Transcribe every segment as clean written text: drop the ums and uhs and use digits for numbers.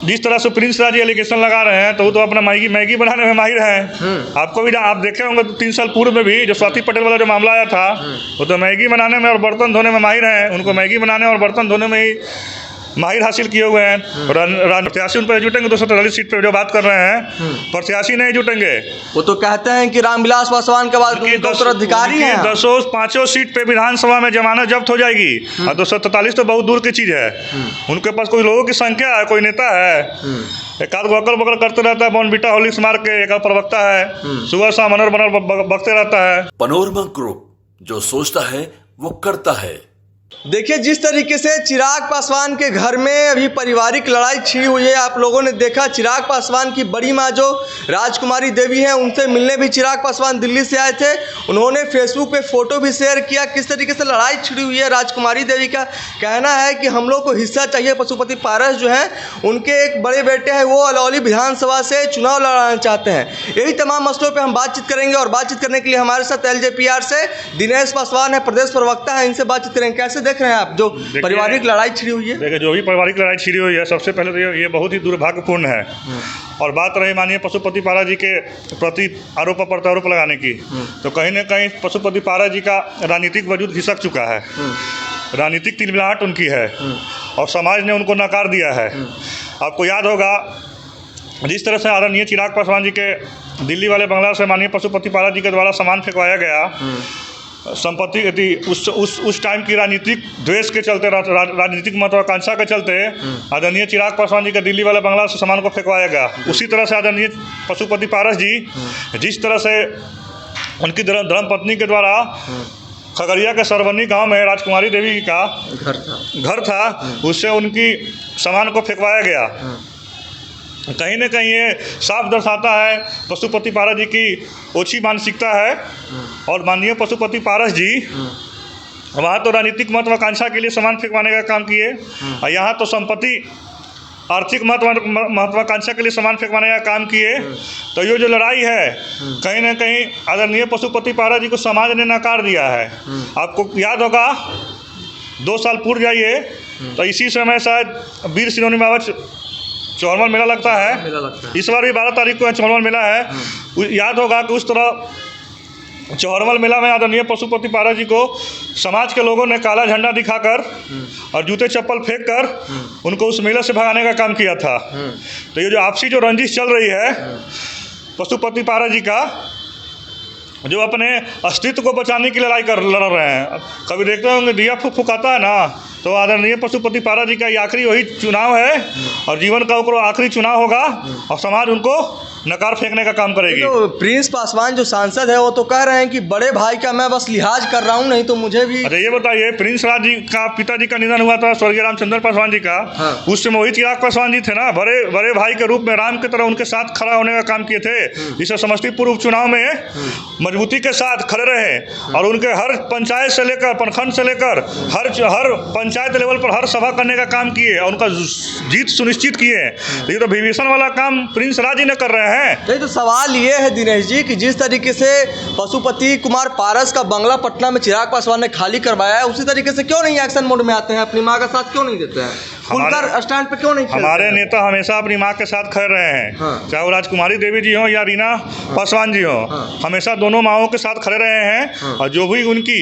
जिस तरह से प्रिंस राज एलिगेशन लगा रहे हैं तो वो तो अपना मैगी बनाने में माहिर हैं। आपको भी आप देखे होंगे 3 साल पूर्व में भी जो स्वाति पटेल वाला जो मामला आया था, वो तो मैगी बनाने में और बर्तन धोने में माहिर हैं। उनको मैगी बनाने और बर्तन धोने में ही माहिर हासिल किए हुए हैं। प्रत्याशी उन पर जुटेंगे 243 सीट पर जो बात कर रहे हैं, प्रत्याशी नहीं जुटेंगे। वो तो कहते हैं कि रामविलास पासवान के बाद उत्तराधिकारी हैं। 5 सीट पे विधानसभा में जमानत जब्त हो जाएगी और 243 तो बहुत दूर की चीज़ है। उनके पास कोई लोगों की संख्या है, कोई नेता है। एक आध अकल बकल करते रहता है, बॉनविटा हॉर्लिक्स मार के एक प्रवक्ता है, सुबह शाम अनर बनर बकते रहता है। पनोरमा ग्रुप, जो सोचता है वो करता है। देखिए जिस तरीके से चिराग पासवान के घर में अभी पारिवारिक लड़ाई छिड़ी हुई है, आप लोगों ने देखा। चिराग पासवान की बड़ी माँ जो राजकुमारी देवी हैं, उनसे मिलने भी चिराग पासवान दिल्ली से आए थे। उन्होंने फेसबुक पे फोटो भी शेयर किया। किस तरीके से लड़ाई छिड़ी हुई है। राजकुमारी देवी का कहना है कि हम लोग को हिस्सा चाहिए। पशुपति पारस जो हैं, उनके एक बड़े बेटे हैं, वो अलौली विधानसभा से चुनाव लड़ाना चाहते हैं। यही तमाम मसलों पर हम बातचीत करेंगे और बातचीत करने के लिए हमारे साथ LJPR से दिनेश पासवान है, प्रदेश प्रवक्ता है। इनसे बातचीत करेंगे। कैसे देख रहे हैं आप जो पारिवारिक लड़ाई छिड़ी हुई है? देखिए, जो भी पारिवारिक लड़ाई छिड़ी हुई है, सबसे पहले तो ये बहुत ही दुर्भाग्यपूर्ण है। और बात रही माननीय पशुपति पारस जी के प्रति आरोप प्रत्यारोप लगाने की, तो कहीं ना कहीं पशुपति पारस जी का राजनीतिक वजूद खिसक चुका है। राजनीतिक तिलमिलाहट उनकी है और समाज ने उनको नकार दिया है। आपको याद होगा जिस तरह से आदरणीय चिराग पासवान जी के दिल्ली वाले बंगला से माननीय पशुपति पारस जी के द्वारा सामान फेंकवाया गया, संपत्ति यदि उस टाइम की राजनीतिक द्वेष के चलते, राजनीतिक महत्वाकांक्षा के चलते आदरणीय चिराग पासवान जी का दिल्ली वाले बंगला से सामान को फेंकवाया गया। उसी तरह से आदरणीय पशुपति पारस जी जिस तरह से उनकी धर्मपत्नी के द्वारा खगड़िया के सरवनी गांव में राजकुमारी देवी का घर था, उससे उनकी सामान को फेंकवाया गया। कहीं ना कहीं ये साफ दर्शाता है पशुपति पारस जी की ओछी मानसिकता है। और माननीय पशुपति पारस जी वहाँ तो राजनीतिक महत्वाकांक्षा के लिए सामान फेंकवाने का काम किए और यहाँ तो संपत्ति आर्थिक महत्वाकांक्षा के लिए सामान फेंकवाने का काम किए। तो ये जो लड़ाई है, कहीं ना कहीं आदरणीय पशुपति पारस जी को समाज ने नकार दिया है। आपको याद होगा 2 साल पूर्व जाइए तो इसी समय शायद वीर सिरोनी बाबा चौरमल मेला लगता है। इस बार भी 12 तारीख को चौरमल मेला है। याद होगा कि उस तरह चौरमल मेला में आदरणीय पशुपति पारस जी को समाज के लोगों ने काला झंडा दिखाकर और जूते चप्पल फेंक कर उनको उस मेले से भगाने का काम किया था। तो ये जो आपसी जो रंजिश चल रही है पशुपति पारस जी का, जो अपने अस्तित्व को बचाने की लड़ाई लड़ रहे हैं। कभी देखते होंगे दिया फुकाता है ना, तो आदरणीय पशुपति पारस जी का ये आखिरी वही चुनाव है और जीवन का वो आखिरी चुनाव होगा और समाज उनको नकार फेंकने का काम करेगी। तो प्रिंस पासवान जो सांसद है वो तो कह रहे हैं कि बड़े भाई का मैं बस लिहाज कर रहा हूँ, नहीं तो मुझे भी। अरे ये बताइए, प्रिंस राज जी का पिताजी का निधन हुआ था, स्वर्गीय रामचंद्र पासवान जी का। उस समय वही चिराग पासवान जी थे ना, बड़े भाई के रूप में राम की तरह उनके साथ खड़ा होने का काम किए थे। जिसे समस्तीपुर उपचुनाव में मजबूती के साथ खड़े रहे और उनके हर पंचायत से लेकर प्रखंड से लेकर हर पंचायत लेवल पर हर सभा करने का काम किए और उनका जीत सुनिश्चित किए। ये तो विभीषण वाला काम प्रिंस राज जी ने कर रहे हैं। नहीं तो सवाल ये है दिनेश जी कि जिस तरीके से पशुपति कुमार पारस का बंगला पटना में चिराग पासवान ने खाली करवाया है, उसी तरीके से क्यों नहीं एक्शन मोड में आते हैं? अपनी माँ का साथ क्यों नहीं देते हैं? खुलकर स्टैंड पे क्यों नहीं खेलते? हमारे नेता हमेशा अपनी माँ के साथ खड़े रहे हैं। चाहे वो राजकुमारी देवी जी हो या रीना पासवान जी हो, हमेशा दोनों माओं के साथ खड़े रहे हैं। और जो भी उनकी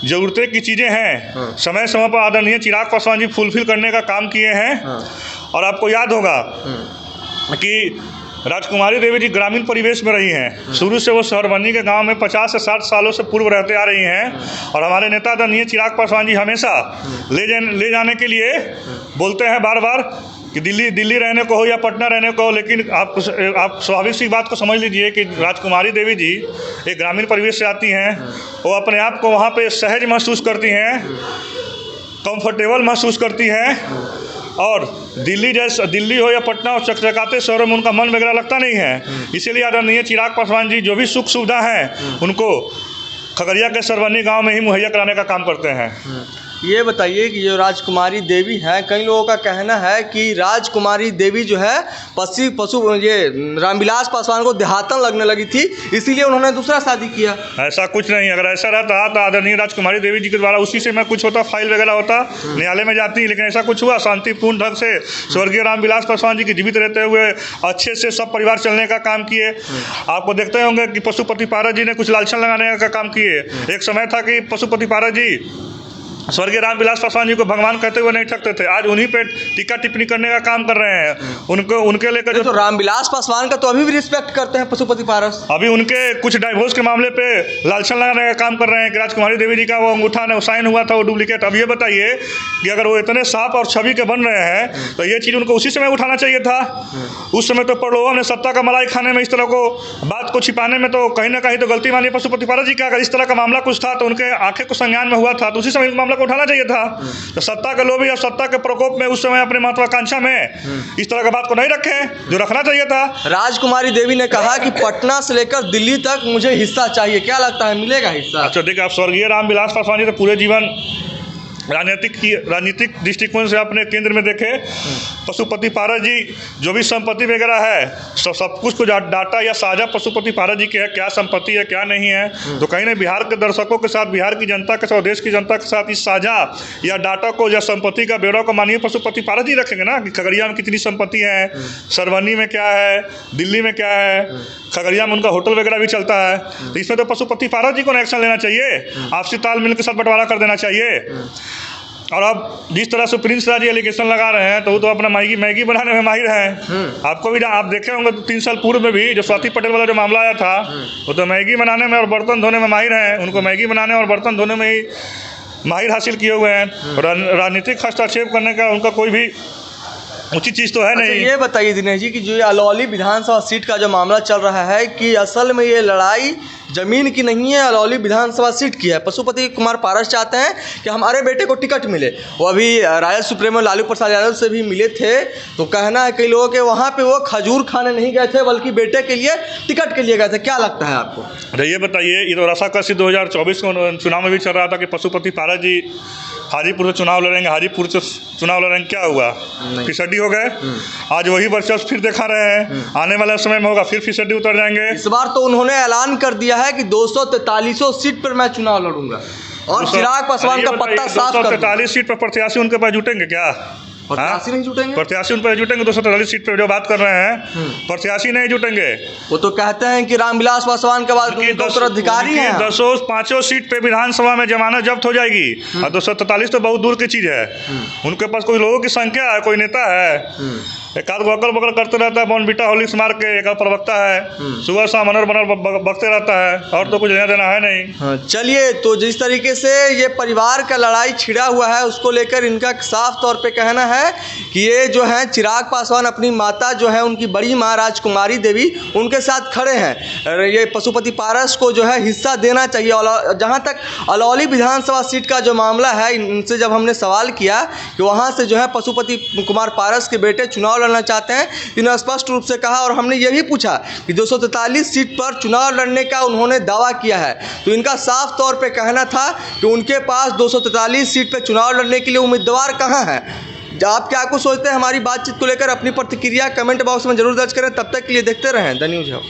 जरूरतें की चीज़ें हैं समय समय पर आदरणीय चिराग पासवान जी फुलफिल करने का काम किए हैं। और आपको याद होगा कि राजकुमारी देवी जी ग्रामीण परिवेश में रही हैं। शुरू से वो सरवनी के गांव में 50 से 60 सालों से पूर्व रहते आ रही हैं। और हमारे नेता आदरणीय चिराग पासवान जी हमेशा ले जाने के लिए बोलते हैं बार बार कि दिल्ली रहने को हो या पटना रहने को हो। लेकिन आप स्वाभाविक सी बात को समझ लीजिए कि राजकुमारी देवी जी एक ग्रामीण परिवेश से आती हैं। वो अपने आप को वहाँ पर सहज महसूस करती हैं, कंफर्टेबल महसूस करती हैं। और दिल्ली हो या पटना हो, चकचकाते शहरों में उनका मन वगैरह लगता नहीं है। इसीलिए आदरणीय चिराग पासवान जी जो भी सुख सुविधा हैं उनको खगड़िया के सरवनी गांव में ही मुहैया कराने का काम करते हैं। ये बताइए कि जो राजकुमारी देवी हैं, कई लोगों का कहना है कि राजकुमारी देवी जो है ये रामविलास पासवान को देहातन लगने लगी थी, इसीलिए उन्होंने दूसरा शादी किया। ऐसा कुछ नहीं। अगर ऐसा रहता तो आदरणीय राजकुमारी देवी जी के द्वारा उसी से मैं कुछ होता, फाइल वगैरह होता, न्यायालय में जाती। लेकिन ऐसा कुछ हुआ? शांतिपूर्ण ढंग से स्वर्गीय रामविलास पासवान जी के जीवित रहते हुए अच्छे से सब परिवार चलने का काम किए। आपको देखते होंगे कि पशुपति पारस जी ने कुछ लालछन लगाने का काम किए। एक समय था कि पशुपति पारस जी स्वर्गीय रामविलास पासवान जी को भगवान कहते हुए नहीं थकते थे। आज उन्हीं पे टीका टिप्पणी करने का काम कर रहे हैं। उनके लेकर जो तो रामविलास पासवान का तो अभी भी रिस्पेक्ट करते हैं पशुपति पारस। अभी उनके कुछ डाइवोर्स के मामले पे लालछन लगाने का काम कर रहे हैं कि राजकुमारी देवी जी का वो अंगूठा साइन हुआ था, वो डुप्लीकेट। अब ये बताइए कि अगर वो इतने साफ और छवि के बन रहे हैं तो ये चीज़ उनको उसी समय उठाना चाहिए था। उस समय तो प्रलोभन ने सत्ता का मलाई खाने में इस तरह को बात को छिपाने में तो कहीं ना कहीं तो गलती मानी पशुपति पारस जी का। अगर इस तरह का मामला कुछ था तो उनके आंखें को संज्ञान में हुआ था तो उसी समय मामला को उठाना चाहिए था। तो सत्ता के लोभी और सत्ता के प्रकोप में उस समय अपने महत्वाकांक्षा में इस तरह का बात को नहीं रखे जो रखना चाहिए था। राजकुमारी देवी ने कहा कि पटना से लेकर दिल्ली तक मुझे हिस्सा चाहिए, क्या लगता है मिलेगा हिस्सा? अच्छा देखिए, आप स्वर्गीय रामविलास पासवान जी तो पूरे जीवन राजनीतिक दृष्टिकोण से अपने केंद्र में देखे। पशुपति पारस जी जो भी संपत्ति वगैरह है सब कुछ को डाटा या साझा पशुपति पारस जी के है, क्या संपत्ति है क्या नहीं है। तो कहीं ना बिहार के दर्शकों के साथ, बिहार की जनता के साथ, देश की जनता के साथ इस साझा या डाटा को या संपत्ति का ब्यौरा को मानिए पशुपति पारस जी रखेंगे ना कि खगड़िया में कितनी संपत्ति है, सरवनी में क्या है, दिल्ली में क्या है, खगड़िया में उनका होटल वगैरह भी चलता है। तो इसमें तो पशुपति पारस जी को एक्शन लेना चाहिए, आपसी तालमेल के साथ बंटवारा कर देना चाहिए। और अब जिस तरह से प्रिंस राज एलिगेशन लगा रहे हैं तो वो तो अपना मैगी बनाने में माहिर हैं। आपको भी आप देखे होंगे 3 साल पूर्व में भी जो स्वाति पटेल वाला जो मामला आया था वो तो मैगी बनाने में और बर्तन धोने में माहिर हैं। उनको मैगी बनाने और बर्तन धोने में ही माहिर हासिल किए हुए हैं। राजनीतिक हस्तक्षेप करने का उनका कोई भी उचित चीज़ तो है नहीं। ये बताइए दिनेश जी कि जो अलौली विधानसभा सीट का जो मामला चल रहा है कि असल में ये लड़ाई जमीन की नहीं है, अलौली विधानसभा सीट की है। पशुपति कुमार पारस चाहते हैं कि हमारे बेटे को टिकट मिले। वो अभी राजद सुप्रीमो लालू प्रसाद यादव से भी मिले थे तो कहना है कई लोगों के वहाँ पे वो खजूर खाने नहीं गए थे बल्कि बेटे के लिए टिकट के लिए गए थे। क्या लगता है आपको? अरे ये बताइए, ये तो रसाकसी 2024 को चुनाव में भी चल रहा था कि पशुपति पारस जी हाजीपुर से चुनाव लड़ेंगे, हाजीपुर से चुनाव लड़ेंगे। क्या हुआ? फिसड्डी हो गए। आज वही वर्चस्व फिर दिखा रहे हैं। आने वाले समय में होगा फिर फिसड्डी उतर जाएंगे। इस बार तो उन्होंने ऐलान कर दिया है कि 243 सीट पर मैं चुनाव लड़ूंगा और चिराग पासवान का पत्ता साफ कर 243 सीट पर प्रत्याशी उनके पास जुटेंगे क्या? प्रत्याशी नहीं जुटेंगे? प्रत्याशी उन पर जुटेंगे 243 सीट पर जो बात कर रहे हैं, प्रत्याशी नहीं जुटेंगे। वो तो कहते हैं कि रामविलास पासवान के बाद उत्तराधिकारी हैं। 5 सीट पे विधानसभा में जमानत जब्त हो जाएगी और 243 तो बहुत दूर की चीज़ है। उनके पास कोई लोगों की संख्या है, कोई नेता है। एक आध अकल बकल करते रहता है, बॉनबीटा हॉर्लिक्स मार के एक प्रवक्ता है, सुबह शाम अनर बनर बकते रहता है और तो कुछ लेना देना है नहीं। चलिए, तो जिस तरीके से ये परिवार का लड़ाई छिड़ा हुआ है उसको लेकर इनका साफ तौर पे कहना है कि ये जो है चिराग पासवान अपनी माता जो है उनकी बड़ी माँ राजकुमारी देवी उनके साथ खड़े हैं। ये पशुपति पारस को जो है हिस्सा देना चाहिए। और जहाँ तक अलौली विधानसभा सीट का जो मामला है, इनसे जब हमने सवाल किया कि वहाँ से जो है पशुपति कुमार पारस के बेटे चुनाव लड़ना चाहते हैं, इन्होंने स्पष्ट रूप से कहा। और हमने ये भी पूछा कि 243 सीट पर चुनाव लड़ने का उन्होंने दावा किया है तो इनका साफ तौर पे कहना था कि उनके पास 243 सीट पर चुनाव लड़ने के लिए उम्मीदवार कहाँ हैं। आप क्या कुछ सोचते हैं हमारी बातचीत को लेकर? अपनी प्रतिक्रिया कमेंट बॉक्स में जरूर दर्ज करें। तब तक के लिए देखते रहें द न्यूज़ हब।